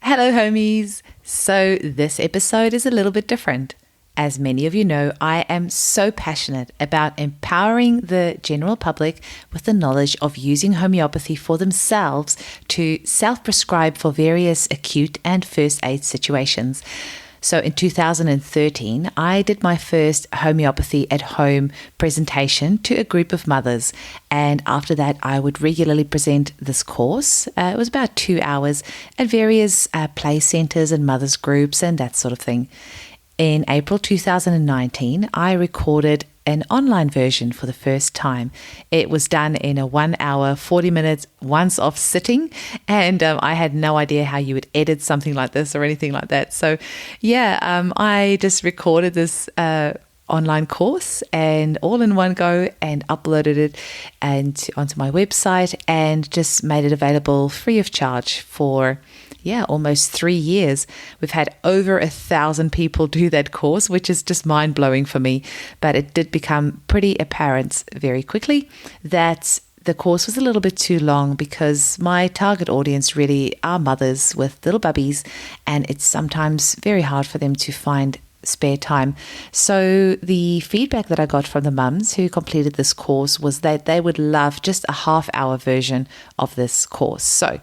Hello, homies. So this episode is a little bit different. As many of you know, I am so passionate about empowering the general public with the knowledge of using homeopathy for themselves to self-prescribe for various acute and first aid situations. So in 2013, I did my first Homeopathy at Home presentation to a group of mothers. And after that, I would regularly present this course. It was about 2 hours at various play centers and mothers groups and that sort of thing. In April 2019, I recorded an online version for the first time. It was done in a 1 hour, 40 minutes, once-off sitting, and I had no idea how you would edit something like this or anything like that. So I just recorded this online course and all in one go and uploaded it onto my website and just made it available free of charge for almost 3 years. We've had over 1,000 people do that course, which is just mind-blowing for me. But it did become pretty apparent very quickly that the course was a little bit too long because my target audience really are mothers with little bubbies, and it's sometimes very hard for them to find spare time. So the feedback that I got from the mums who completed this course was that they would love just a half-hour version of this course. So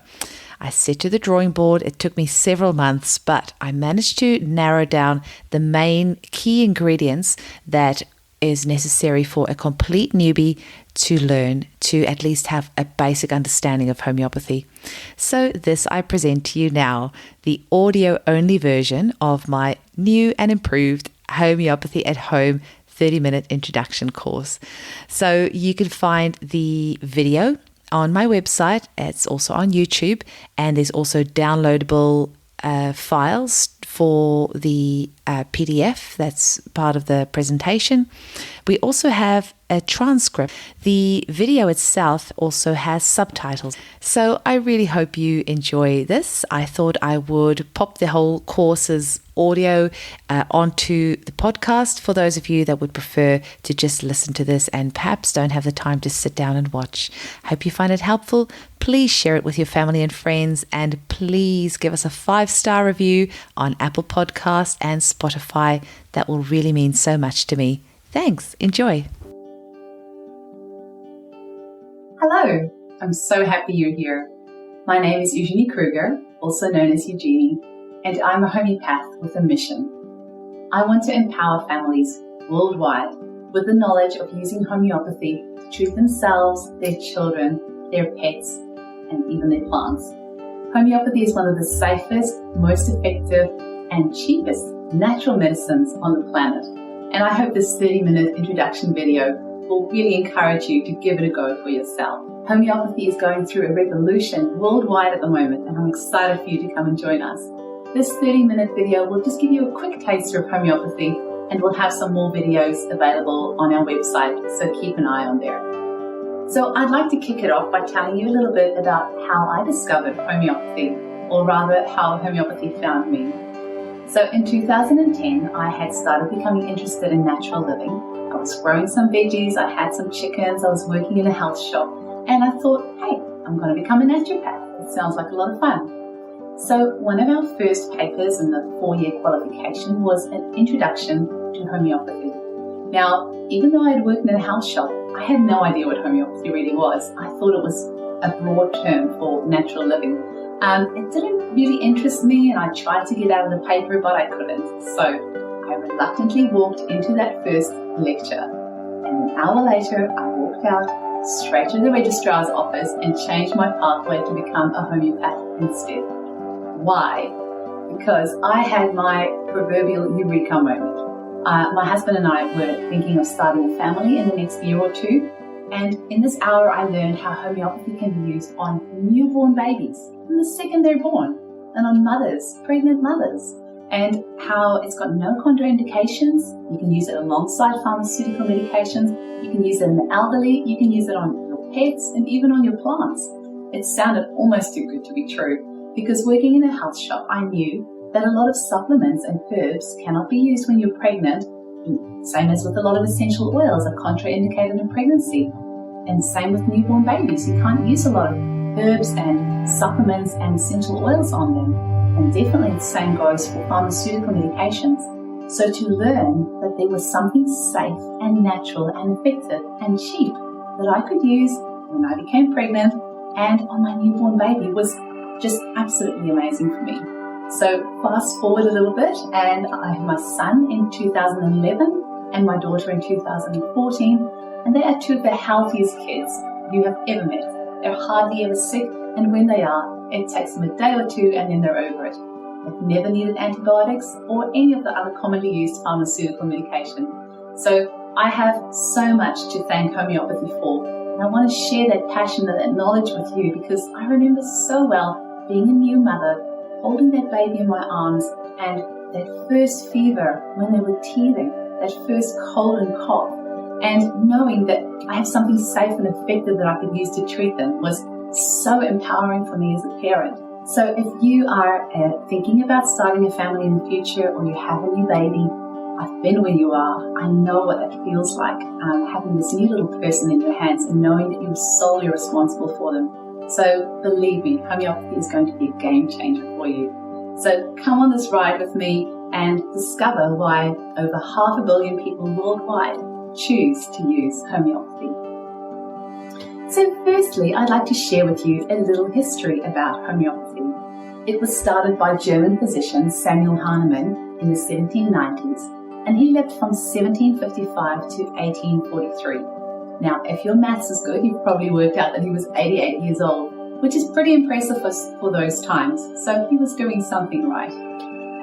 I set to the drawing board. It took me several months, but I managed to narrow down the main key ingredients that is necessary for a complete newbie to learn, to at least have a basic understanding of homeopathy. So this I present to you now, the audio-only version of my new and improved Homeopathy at Home 30-minute introduction course. So you can find the video on my website. It's also on YouTube, and there's also downloadable files for the PDF that's part of the presentation. We also have a transcript. The video itself also has subtitles. So I really hope you enjoy this. I thought I would pop the whole course's audio onto the podcast for those of you that would prefer to just listen to this and perhaps don't have the time to sit down and watch. Hope you find it helpful. Please share it with your family and friends, and please give us a 5-star review on Apple Podcasts and Spotify. That will really mean so much to me. Thanks. Enjoy. Hello. I'm so happy you're here. My name is Eugenie Kruger, also known as Eugenie, and I'm a homeopath with a mission. I want to empower families worldwide with the knowledge of using homeopathy to treat themselves, their children, their pets, and even their plants. Homeopathy is one of the safest, most effective, and cheapest natural medicines on the planet. And I hope this 30-minute introduction video will really encourage you to give it a go for yourself. Homeopathy is going through a revolution worldwide at the moment, and I'm excited for you to come and join us. This 30-minute video will just give you a quick taster of homeopathy, and we'll have some more videos available on our website, so keep an eye on there. So I'd like to kick it off by telling you a little bit about how I discovered homeopathy, or rather how homeopathy found me. So in 2010, I had started becoming interested in natural living. I was growing some veggies, I had some chickens, I was working in a health shop, and I thought, hey, I'm going to become a naturopath. It sounds like a lot of fun. So one of our first papers in the 4-year qualification was an introduction to homeopathy. Now, even though I had worked in a health shop, I had no idea what homeopathy really was. I thought it was a broad term for natural living. It didn't really interest me, and I tried to get out of the paper, but I couldn't. So I reluctantly walked into that first lecture, and an hour later I walked out straight to the registrar's office and changed my pathway to become a homeopath instead. Why? Because I had my proverbial eureka moment. My husband and I were thinking of starting a family in the next year or two, and in this hour I learned how homeopathy can be used on newborn babies from the second they're born, and on mothers, pregnant mothers, and how it's got no contraindications. You can use it alongside pharmaceutical medications, you can use it in the elderly, you can use it on your pets, and even on your plants. It sounded almost too good to be true, because working in a health shop, I knew that a lot of supplements and herbs cannot be used when you're pregnant. Same as with a lot of essential oils are contraindicated in pregnancy. And same with newborn babies. You can't use a lot of herbs and supplements and essential oils on them. And definitely the same goes for pharmaceutical medications. So to learn that there was something safe and natural and effective and cheap that I could use when I became pregnant and on my newborn baby was just absolutely amazing for me. So fast forward a little bit, and I have my son in 2011 and my daughter in 2014, and they are two of the healthiest kids you have ever met. They're hardly ever sick, and when they are, it takes them a day or two and then they're over it. They've never needed antibiotics or any of the other commonly used pharmaceutical medication. So I have so much to thank homeopathy for, and I want to share that passion and that knowledge with you because I remember so well being a new mother, holding that baby in my arms, and that first fever when they were teething, that first cold and cough, and knowing that I have something safe and effective that I could use to treat them was so empowering for me as a parent. So if you are thinking about starting a family in the future, or you have a new baby, I've been where you are. I know what that feels like, having this new little person in your hands and knowing that you're solely responsible for them. So believe me, homeopathy is going to be a game changer for you. So come on this ride with me and discover why over 500 million people worldwide choose to use homeopathy. So firstly, I'd like to share with you a little history about homeopathy. It was started by German physician Samuel Hahnemann in the 1790s, and he lived from 1755 to 1843. Now, if your maths is good, you've probably worked out that he was 88 years old, which is pretty impressive for those times, so he was doing something right.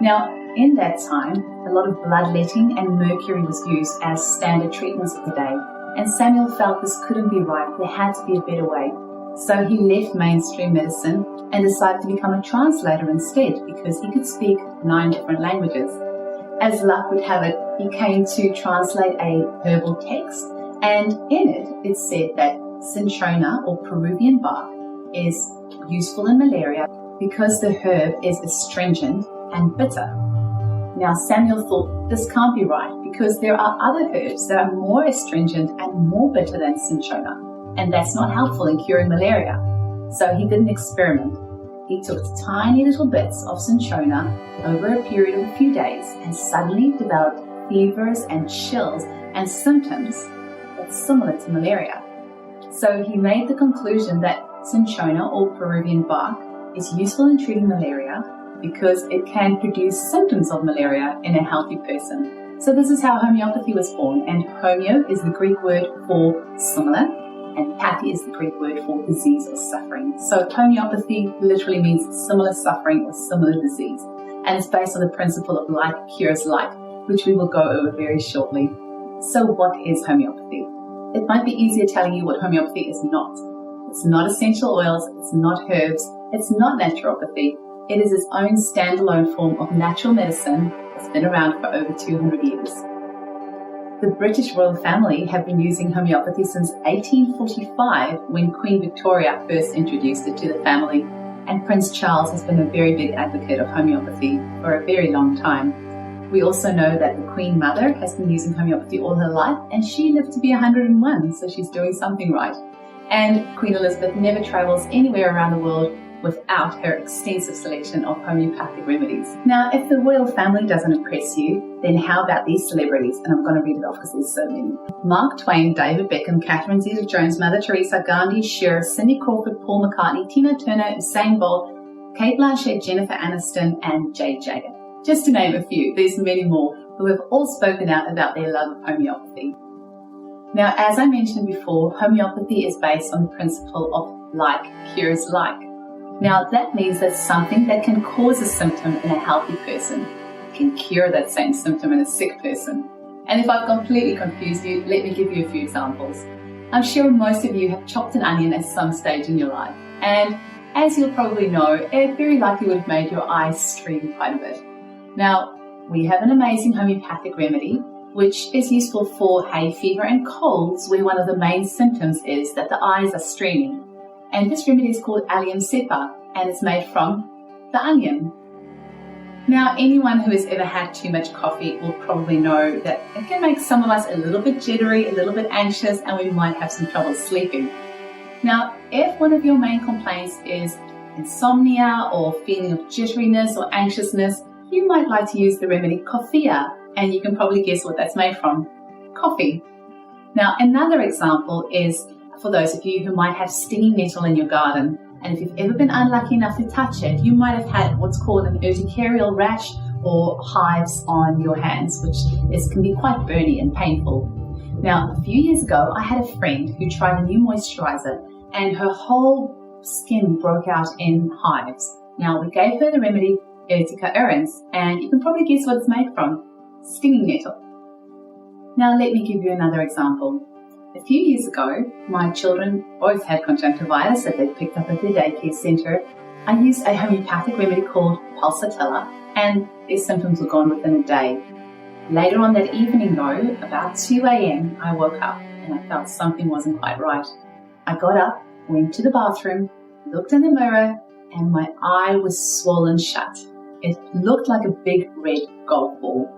Now, in that time, a lot of bloodletting and mercury was used as standard treatments of the day, and Samuel felt this couldn't be right, there had to be a better way. So he left mainstream medicine and decided to become a translator instead because he could speak 9 different languages. As luck would have it, he came to translate a herbal text, and in it said that cinchona or Peruvian bark is useful in malaria because the herb is astringent and bitter. Now Samuel thought this can't be right because there are other herbs that are more astringent and more bitter than cinchona, and that's not helpful in curing malaria. So he did an experiment. He took tiny little bits of cinchona over a period of a few days and suddenly developed fevers and chills and symptoms that's similar to malaria. So he made the conclusion that cinchona or Peruvian bark is useful in treating malaria because it can produce symptoms of malaria in a healthy person. So this is how homeopathy was born, and homeo is the Greek word for similar, and pathy is the Greek word for disease or suffering. So homeopathy literally means similar suffering or similar disease, and it's based on the principle of like cures like, which we will go over very shortly. So what is homeopathy? It might be easier telling you what homeopathy is not. It's not essential oils, it's not herbs, it's not naturopathy. It is its own standalone form of natural medicine that's been around for over 200 years. The British royal family have been using homeopathy since 1845 when Queen Victoria first introduced it to the family, and Prince Charles has been a very big advocate of homeopathy for a very long time. We also know that the Queen Mother has been using homeopathy all her life, and she lived to be 101, so she's doing something right. And Queen Elizabeth never travels anywhere around the world without her extensive selection of homeopathic remedies. Now, if the royal family doesn't impress you, then how about these celebrities? And I'm going to read it off because there's so many. Mark Twain, David Beckham, Catherine Zeta-Jones, Mother Teresa, Gandhi, Cher, Cindy Crawford, Paul McCartney, Tina Turner, Usain Bolt, Kate Blanchett, Jennifer Aniston, and Jade Jagger. Just to name a few, there's many more who have all spoken out about their love of homeopathy. Now, as I mentioned before, homeopathy is based on the principle of like cures like. Now, that means that something that can cause a symptom in a healthy person can cure that same symptom in a sick person. And if I've completely confused you, let me give you a few examples. I'm sure most of you have chopped an onion at some stage in your life. And as you'll probably know, it very likely would have made your eyes stream quite a bit. Now, we have an amazing homeopathic remedy, which is useful for hay fever and colds, where one of the main symptoms is that the eyes are streaming. And this remedy is called allium cepa, and it's made from the onion. Now, anyone who has ever had too much coffee will probably know that it can make some of us a little bit jittery, a little bit anxious, and we might have some trouble sleeping. Now, if one of your main complaints is insomnia or feeling of jitteriness or anxiousness, you might like to use the remedy coffea, and you can probably guess what that's made from. Coffee. Now, another example is for those of you who might have stinging nettle in your garden. And if you've ever been unlucky enough to touch it, you might have had what's called an urticarial rash or hives on your hands, which can be quite burny and painful. Now, a few years ago, I had a friend who tried a new moisturizer and her whole skin broke out in hives. Now, we gave her the remedy Urtica urens, and you can probably guess what it's made from. Stinging nettle. Now, let me give you another example. A few years ago, my children both had conjunctivitis that they picked up at their daycare centre. I used a homeopathic remedy called pulsatilla, and their symptoms were gone within a day. Later on that evening though, about 2 a.m, I woke up and I felt something wasn't quite right. I got up, went to the bathroom, looked in the mirror, and my eye was swollen shut. It looked like a big red golf ball.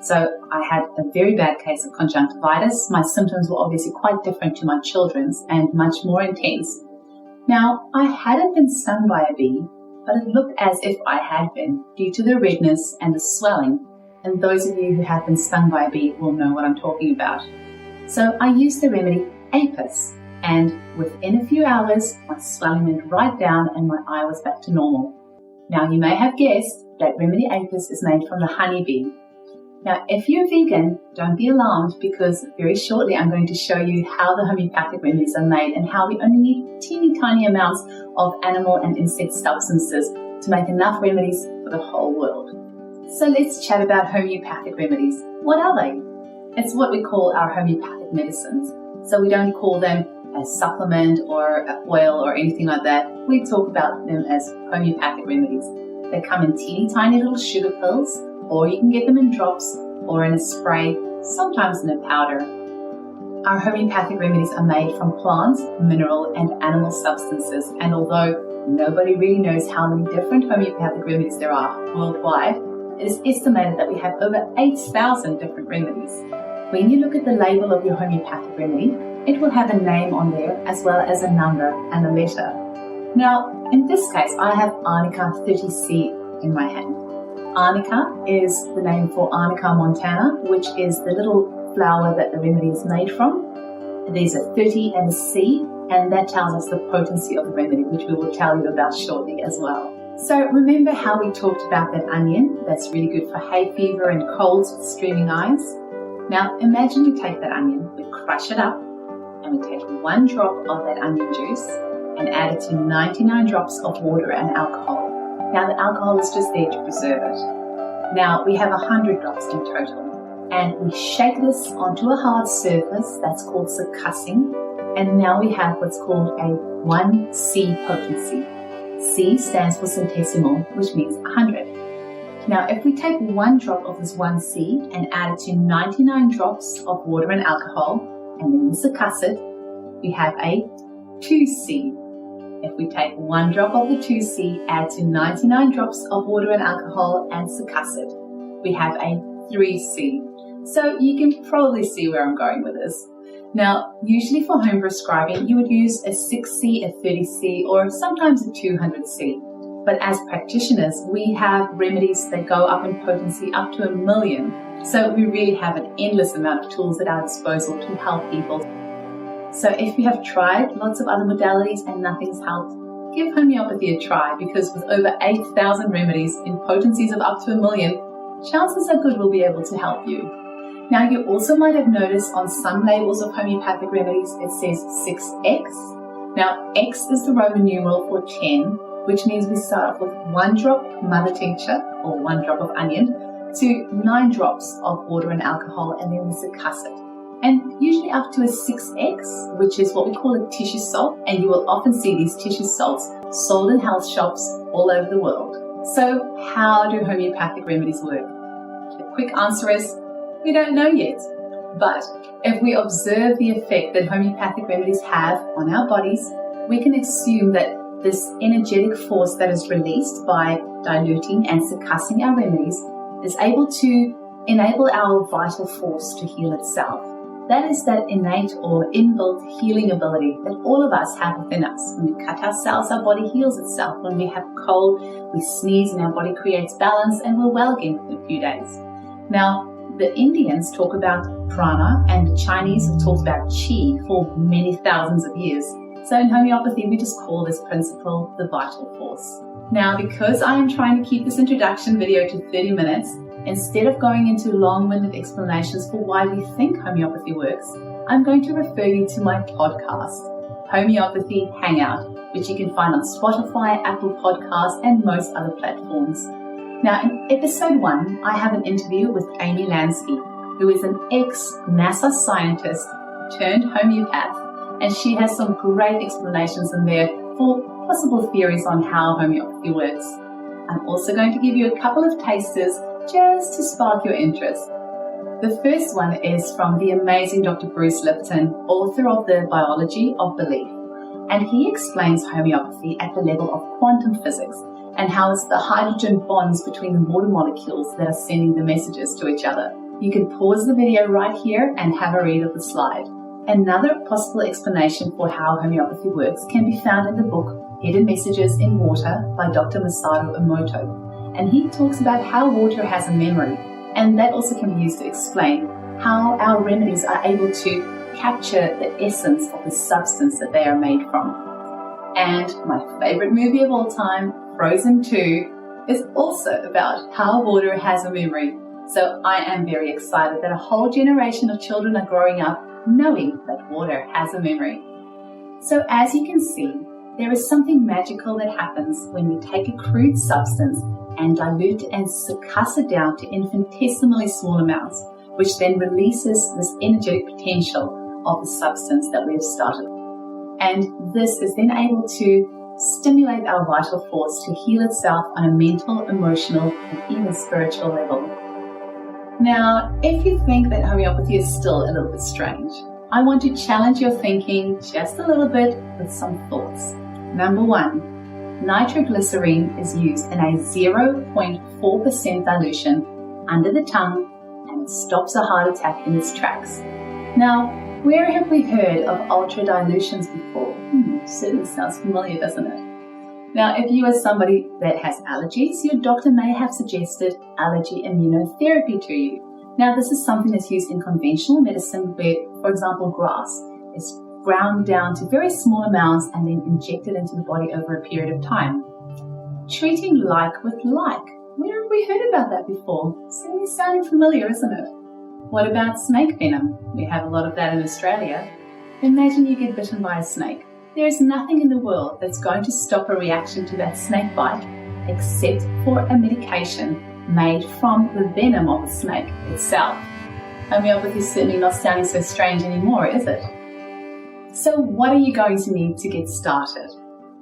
So I had a very bad case of conjunctivitis. My symptoms were obviously quite different to my children's and much more intense. Now, I hadn't been stung by a bee, but it looked as if I had been due to the redness and the swelling. And those of you who have been stung by a bee will know what I'm talking about. So I used the remedy Apis, and within a few hours, my swelling went right down and my eye was back to normal. Now, you may have guessed that remedy Apis is made from the honeybee. Now, if you're vegan, don't be alarmed, because very shortly I'm going to show you how the homeopathic remedies are made and how we only need teeny tiny amounts of animal and insect substances to make enough remedies for the whole world. So let's chat about homeopathic remedies. What are they? It's what we call our homeopathic medicines. So we don't call them a supplement or an oil or anything like that. We talk about them as homeopathic remedies. They come in teeny tiny little sugar pills, or you can get them in drops or in a spray, sometimes in a powder. Our homeopathic remedies are made from plants, mineral and animal substances, and although nobody really knows how many different homeopathic remedies there are worldwide, it is estimated that we have over 8,000 different remedies. When you look at the label of your homeopathic remedy, it will have a name on there as well as a number and a letter. Now, in this case, I have Arnica 30C in my hand. Arnica is the name for Arnica montana, which is the little flower that the remedy is made from. There's a 30 and a C, and that tells us the potency of the remedy, which we will tell you about shortly as well. So remember how we talked about that onion that's really good for hay fever and colds with streaming eyes? Now imagine you take that onion, we crush it up, and we take 1 drop of that onion juice and add it to 99 drops of water and alcohol. Now the alcohol is just there to preserve it. Now we have 100 drops in total, and we shake this onto a hard surface that's called succussing, and now we have what's called a 1C potency. C stands for centesimal, which means 100. Now if we take 1 drop of this 1C and add it to 99 drops of water and alcohol, and then we succuss it, we have a 2C. If we take 1 drop of the 2C, add to 99 drops of water and alcohol and succuss it, we have a 3C. So you can probably see where I'm going with this. Now, usually for home prescribing, you would use a 6C, a 30C, or sometimes a 200C. But as practitioners, we have remedies that go up in potency up to 1 million. So we really have an endless amount of tools at our disposal to help people. So if you have tried lots of other modalities and nothing's helped, give homeopathy a try, because with over 8,000 remedies in potencies of up to 1 million, chances are good we'll be able to help you. Now you also might have noticed on some labels of homeopathic remedies it says 6X. Now X is the Roman numeral for 10, which means we start off with 1 drop mother tincture or 1 drop of onion to 9 drops of water and alcohol, and then we succuss it. And usually up to a 6X, which is what we call a tissue salt, and you will often see these tissue salts sold in health shops all over the world. So how do homeopathic remedies work? The quick answer is, we don't know yet. But if we observe the effect that homeopathic remedies have on our bodies, we can assume that this energetic force that is released by diluting and succussing our remedies is able to enable our vital force to heal itself. That is that innate or inbuilt healing ability that all of us have within us. When we cut ourselves, our body heals itself. When we have cold, we sneeze and our body creates balance and we're well again in a few days. Now, the Indians talk about prana and the Chinese have talked about qi for many thousands of years. So in homeopathy, we just call this principle the vital force. Now, because I am trying to keep this introduction video to 30 minutes, instead of going into long-winded explanations for why we think homeopathy works, I'm going to refer you to my podcast, Homeopathy Hangout, which you can find on Spotify, Apple Podcasts, and most other platforms. Now, in episode 1, I have an interview with Amy Lansky, who is an ex-NASA scientist turned homeopath, and she has some great explanations in there for possible theories on how homeopathy works. I'm also going to give you a couple of tasters just to spark your interest. The first one is from the amazing Dr. Bruce Lipton, author of The Biology of Belief, and he explains homeopathy at the level of quantum physics and how it's the hydrogen bonds between the water molecules that are sending the messages to each other. You can pause the video right here and have a read of the slide. Another possible explanation for how homeopathy works can be found in the book Hidden Messages in Water by Dr. Masaru Emoto. And he talks about how water has a memory, and that also can be used to explain how our remedies are able to capture the essence of the substance that they are made from. And my favorite movie of all time, Frozen 2, is also about how water has a memory. So I am very excited that a whole generation of children are growing up knowing that water has a memory. So as you can see, there is something magical that happens when we take a crude substance and dilute and succuss it down to infinitesimally small amounts, which then releases this energetic potential of the substance that we have started. And this is then able to stimulate our vital force to heal itself on a mental, emotional, and even spiritual level. Now, if you think that homeopathy is still a little bit strange, I want to challenge your thinking just a little bit with some thoughts. Number 1, nitroglycerine is used in a 0.4% dilution under the tongue and it stops a heart attack in its tracks. Now, where have we heard of ultra dilutions before? Certainly sounds familiar, doesn't it? Now, if you are somebody that has allergies, your doctor may have suggested allergy immunotherapy to you. Now, this is something that's used in conventional medicine where, for example, grass is ground down to very small amounts and then injected into the body over a period of time. Treating like with like. Where have we heard about that before? Certainly sounding familiar, isn't it? What about snake venom? We have a lot of that in Australia. Imagine you get bitten by a snake. There is nothing in the world that's going to stop a reaction to that snake bite except for a medication made from the venom of the snake itself. Homeopathy is certainly not sounding so strange anymore, is it? So what are you going to need to get started?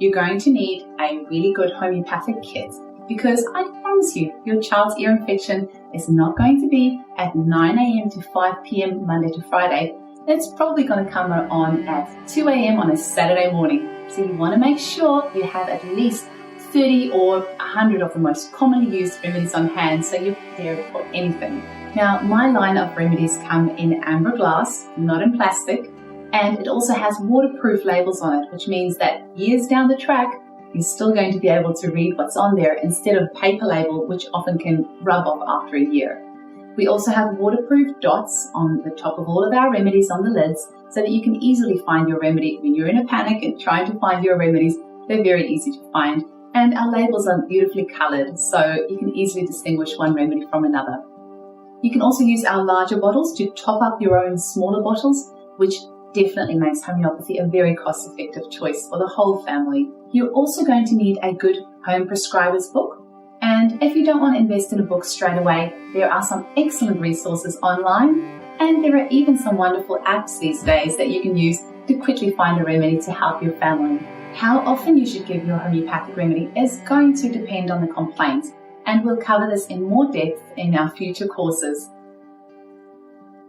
You're going to need a really good homeopathic kit because I promise you, your child's ear infection is not going to be at 9 a.m. to 5 p.m. Monday to Friday. It's probably going to come on at 2 a.m. on a Saturday morning. So you want to make sure you have at least 30 or 100 of the most commonly used remedies on hand so you're prepared for anything. Now, my line of remedies come in amber glass, not in plastic, and it also has waterproof labels on it, which means that years down the track, you're still going to be able to read what's on there instead of paper label, which often can rub off after a year. We also have waterproof dots on the top of all of our remedies on the lids so that you can easily find your remedy. When you're in a panic and trying to find your remedies, they're very easy to find. And our labels are beautifully colored so you can easily distinguish one remedy from another. You can also use our larger bottles to top up your own smaller bottles, which definitely makes homeopathy a very cost-effective choice for the whole family. You're also going to need a good home prescriber's book. And if you don't want to invest in a book straight away, there are some excellent resources online, and there are even some wonderful apps these days that you can use to quickly find a remedy to help your family. How often you should give your homeopathic remedy is going to depend on the complaint, and we'll cover this in more depth in our future courses.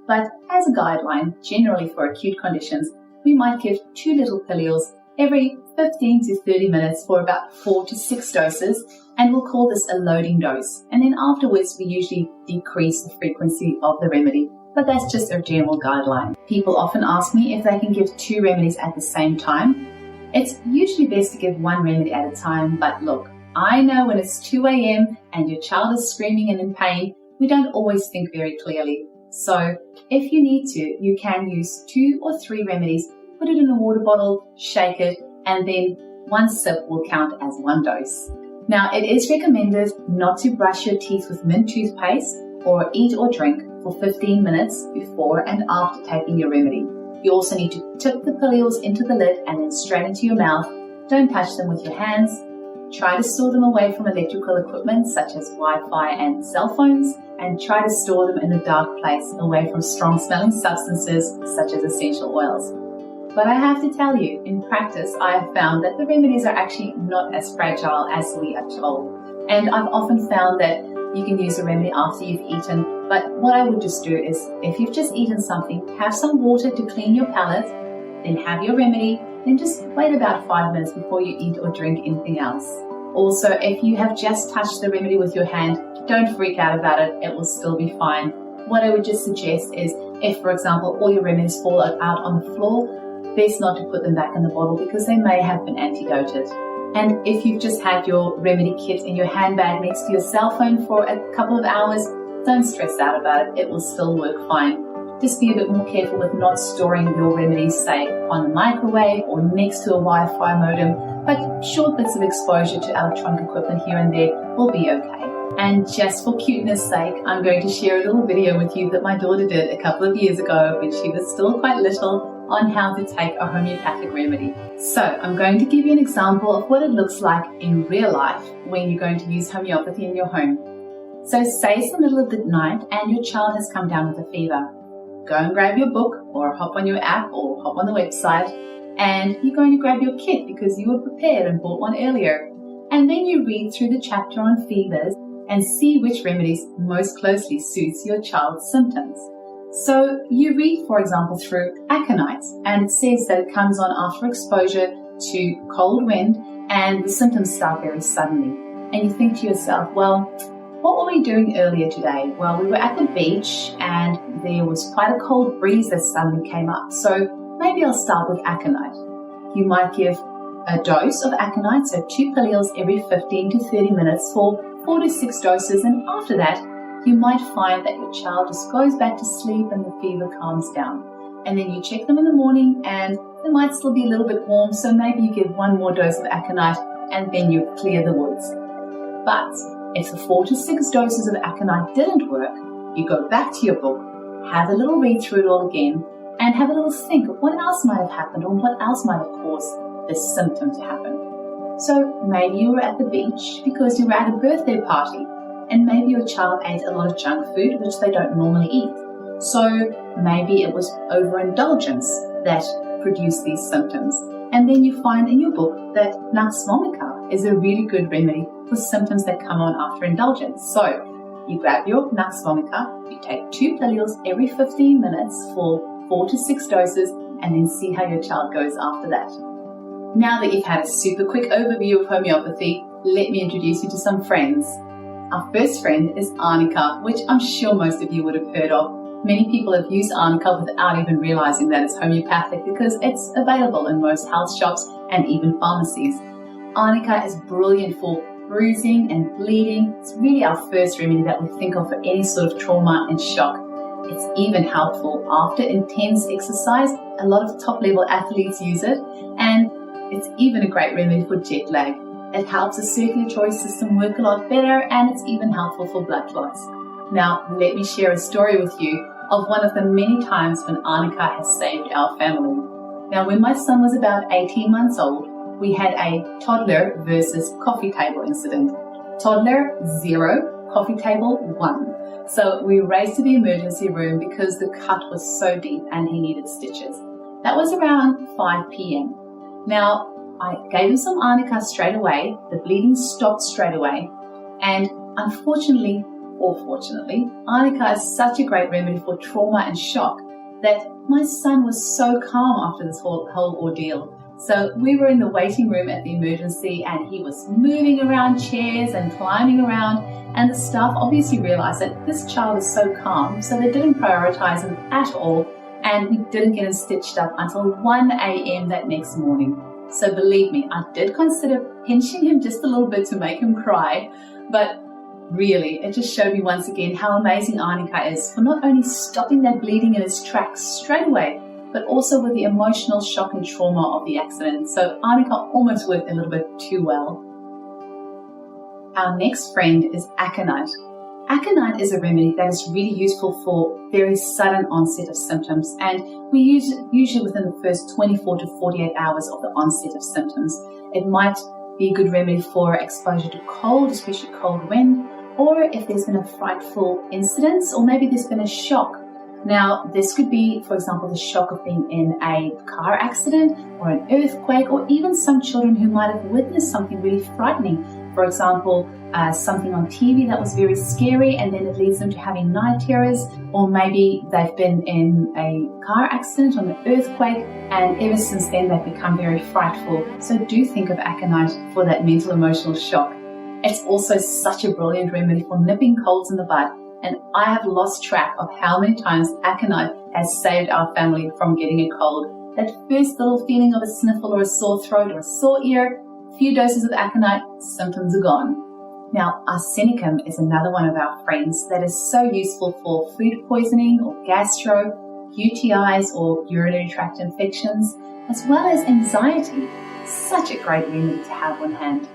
But as a guideline, generally for acute conditions, we might give 2 little pilules every 15 to 30 minutes for about 4 to 6 doses, and we'll call this a loading dose. And then afterwards, we usually decrease the frequency of the remedy. but that's just a general guideline. People often ask me if they can give 2 remedies at the same time. It's usually best to give 1 remedy at a time, but look, I know when it's 2 a.m. and your child is screaming and in pain, we don't always think very clearly. So if you need to, you can use 2 or 3 remedies, put it in a water bottle, shake it, and then 1 sip will count as 1 dose. Now, it is recommended not to brush your teeth with mint toothpaste or eat or drink for 15 minutes before and after taking your remedy. You also need to tip the pillules into the lid and then straight into your mouth. Don't touch them with your hands. Try to store them away from electrical equipment such as Wi-Fi and cell phones, and try to store them in a dark place away from strong-smelling substances such as essential oils. But I have to tell you, in practice, I have found that the remedies are actually not as fragile as we are told. And I've often found that you can use a remedy after you've eaten, but what I would just do is, if you've just eaten something, have some water to clean your palate, then have your remedy, then just wait about 5 minutes before you eat or drink anything else. Also, if you have just touched the remedy with your hand, don't freak out about it, it will still be fine. What I would just suggest is, if for example all your remedies fall out on the floor, best not to put them back in the bottle because they may have been antidoted. And if you've just had your remedy kit in your handbag next to your cell phone for a couple of hours, don't stress out about it, it will still work fine. Just be a bit more careful with not storing your remedies, say, on a microwave or next to a Wi-Fi modem, but short bits of exposure to electronic equipment here and there will be okay. And just for cuteness sake, I'm going to share a little video with you that my daughter did a couple of years ago when she was still quite little on how to take a homeopathic remedy. So I'm going to give you an example of what it looks like in real life when you're going to use homeopathy in your home. So say it's the middle of the night and your child has come down with a fever. Go and grab your book or hop on your app or hop on the website, and you're going to grab your kit because you were prepared and bought one earlier. And then you read through the chapter on fevers and see which remedies most closely suits your child's symptoms. So you read, for example, through aconite, and it says that it comes on after exposure to cold wind and the symptoms start very suddenly. And you think to yourself, well, what were we doing earlier today? Well, we were at the beach and there was quite a cold breeze that suddenly came up. So maybe I'll start with aconite. You might give a dose of aconite, so 2 pillules every 15 to 30 minutes for 4 to 6 doses. And after that, you might find that your child just goes back to sleep and the fever calms down. And then you check them in the morning and they might still be a little bit warm. So maybe you give 1 more dose of aconite and then you clear the woods. But if the 4 to 6 doses of aconite didn't work, you go back to your book, have a little read through it all again, and have a little think of what else might have happened or what else might have caused this symptom to happen. So maybe you were at the beach because you were at a birthday party, and maybe your child ate a lot of junk food which they don't normally eat. So maybe it was overindulgence that produced these symptoms. And then you find in your book that nux vomica is a really good remedy for symptoms that come on after indulgence. So you grab your nux vomica, you take 2 pillules every 15 minutes for 4 to 6 doses, and then see how your child goes after that. Now that you've had a super quick overview of homeopathy, let me introduce you to some friends. Our first friend is arnica, which I'm sure most of you would have heard of. Many people have used arnica without even realizing that it's homeopathic because it's available in most health shops and even pharmacies. Arnica is brilliant for bruising and bleeding. It's really our first remedy that we think of for any sort of trauma and shock. It's even helpful after intense exercise. A lot of top-level athletes use it, and it's even a great remedy for jet lag. It helps the circulatory system work a lot better, and it's even helpful for blood clots. Now, let me share a story with you of one of the many times when arnica has saved our family. Now, when my son was about 18 months old, we had a toddler versus coffee table incident. Toddler, 0, coffee table, 1. So we raced to the emergency room because the cut was so deep and he needed stitches. That was around 5 p.m. Now, I gave him some arnica straight away. The bleeding stopped straight away. And unfortunately, or fortunately, arnica is such a great remedy for trauma and shock that my son was so calm after this whole ordeal So we were in the waiting room at the emergency and he was moving around chairs and climbing around, and the staff obviously realized that this child is so calm, so they didn't prioritize him at all, and we didn't get him stitched up until 1 a.m. that next morning. So believe me, I did consider pinching him just a little bit to make him cry, but really, it just showed me once again how amazing Arnika is for not only stopping that bleeding in his tracks straight away, but also with the emotional shock and trauma of the accident. So Arnika almost worked a little bit too well. Our next friend is aconite. Aconite is a remedy that is really useful for very sudden onset of symptoms, and we use it usually within the first 24 to 48 hours of the onset of symptoms. It might be a good remedy for exposure to cold, especially cold wind, or if there's been a frightful incident, or maybe there's been a shock. Now, this could be, for example, the shock of being in a car accident or an earthquake, or even some children who might have witnessed something really frightening. For example, something on TV that was very scary, and then it leads them to having night terrors, or maybe they've been in a car accident or an earthquake, and ever since then they've become very frightful. So do think of aconite for that mental emotional shock. It's also such a brilliant remedy for nipping colds in the bud, and I have lost track of how many times aconite has saved our family from getting a cold. That first little feeling of a sniffle or a sore throat or a sore ear, few doses of aconite, symptoms are gone. Now, arsenicum is another one of our friends that is so useful for food poisoning or gastro, UTIs or urinary tract infections, as well as anxiety. Such a great remedy to have on hand.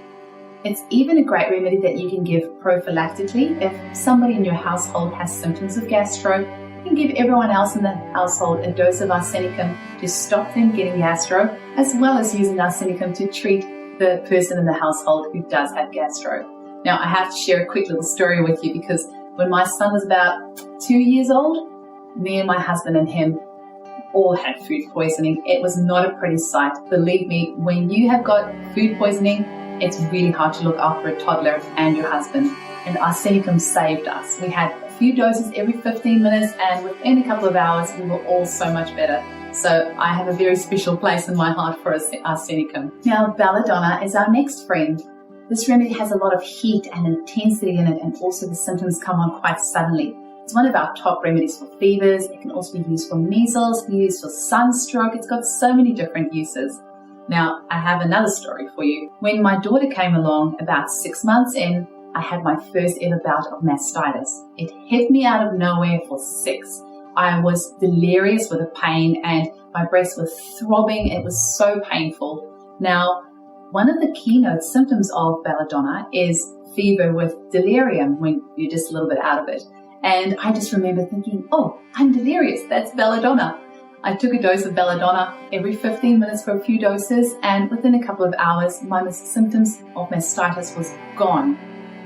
It's even a great remedy that you can give prophylactically. If somebody in your household has symptoms of gastro, you can give everyone else in the household a dose of arsenicum to stop them getting gastro, as well as using arsenicum to treat the person in the household who does have gastro. Now, I have to share a quick little story with you, because when my son was about 2 years old, me and my husband and him all had food poisoning. It was not a pretty sight. Believe me, when you have got food poisoning, it's really hard to look after a toddler and your husband. And arsenicum saved us. We had a few doses every 15 minutes, and within a couple of hours, we were all so much better. So I have a very special place in my heart for arsenicum. Now, belladonna is our next friend. This remedy has a lot of heat and intensity in it, and also the symptoms come on quite suddenly. It's one of our top remedies for fevers. It can also be used for measles, can be used for sunstroke. It's got so many different uses. Now, I have another story for you. When my daughter came along about 6 months in, I had my first ever bout of mastitis. It hit me out of nowhere for 6. I was delirious with the pain and my breasts were throbbing. It was so painful. Now, one of the keynote symptoms of belladonna is fever with delirium, when you're just a little bit out of it. And I just remember thinking, oh, I'm delirious. That's belladonna. I took a dose of belladonna every 15 minutes for a few doses, and within a couple of hours, my symptoms of mastitis was gone.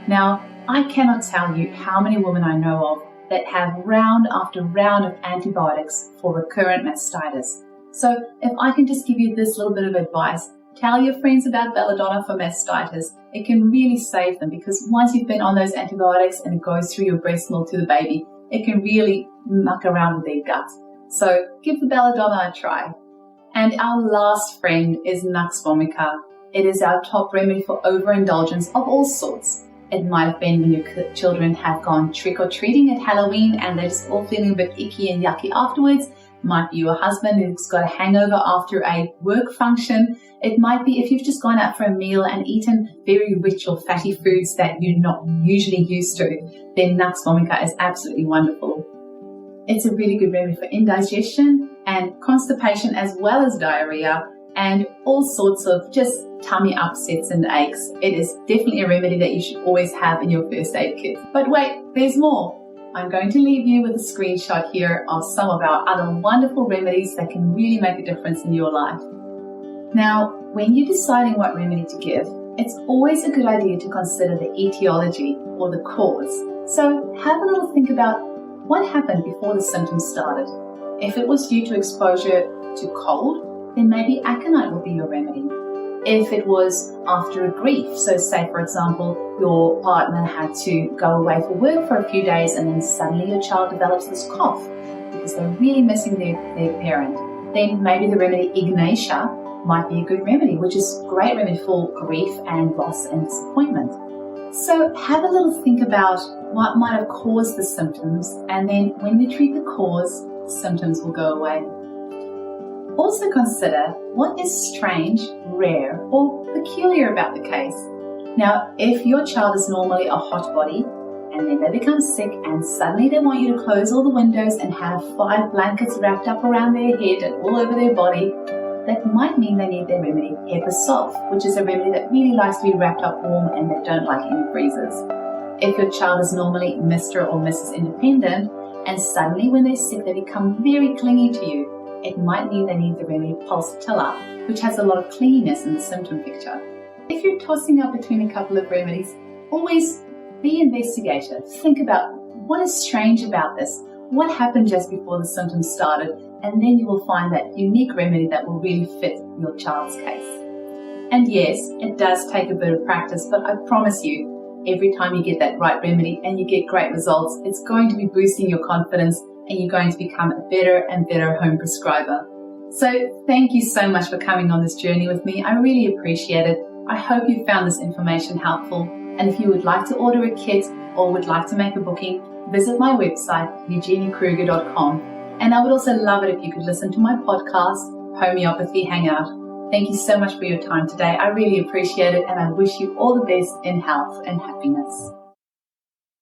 Now, I cannot tell you how many women I know of that have round after round of antibiotics for recurrent mastitis. So if I can just give you this little bit of advice, tell your friends about belladonna for mastitis. It can really save them, because once you've been on those antibiotics and it goes through your breast milk to the baby, it can really muck around with their gut. So give the belladonna a try. And our last friend is Nux vomica. It is our top remedy for overindulgence of all sorts. It might have been when your children have gone trick-or-treating at Halloween and they're just all feeling a bit icky and yucky afterwards. It might be your husband who's got a hangover after a work function. It might be if you've just gone out for a meal and eaten very rich or fatty foods that you're not usually used to, then Nux vomica is absolutely wonderful. It's a really good remedy for indigestion and constipation, as well as diarrhea and all sorts of just tummy upsets and aches. It is definitely a remedy that you should always have in your first aid kit. But wait, there's more. I'm going to leave you with a screenshot here of some of our other wonderful remedies that can really make a difference in your life. Now, when you're deciding what remedy to give, it's always a good idea to consider the etiology or the cause. So have a little think about what happened before the symptoms started. If it was due to exposure to cold, then maybe aconite will be your remedy. If it was after a grief, so say for example, your partner had to go away for work for a few days and then suddenly your child develops this cough because they're really missing their parent, then maybe the remedy Ignatia might be a good remedy, which is a great remedy for grief and loss and disappointment. So have a little think about what might have caused the symptoms, and then when we treat the cause, the symptoms will go away. Also consider what is strange, rare, or peculiar about the case. Now, if your child is normally a hot body, and then they become sick and suddenly they want you to close all the windows and have 5 blankets wrapped up around their head and all over their body, that might mean they need their remedy, Pepper-Soft, which is a remedy that really likes to be wrapped up warm and they don't like any freezers. If your child is normally Mr. or Mrs. Independent, and suddenly when they're sick they become very clingy to you, it might mean they need the remedy Pulsatilla, which has a lot of clinginess in the symptom picture. If you're tossing up between a couple of remedies, always be investigative. Think about what is strange about this, what happened just before the symptoms started, and then you will find that unique remedy that will really fit your child's case. And yes, it does take a bit of practice, but I promise you, every time you get that right remedy and you get great results, it's going to be boosting your confidence and you're going to become a better and better home prescriber. So thank you so much for coming on this journey with me. I really appreciate it. I hope you found this information helpful. And if you would like to order a kit or would like to make a booking, visit my website, eugeniekruger.com. And I would also love it if you could listen to my podcast, Homeopathy Hangout. Thank you so much for your time today. I really appreciate it, and I wish you all the best in health and happiness.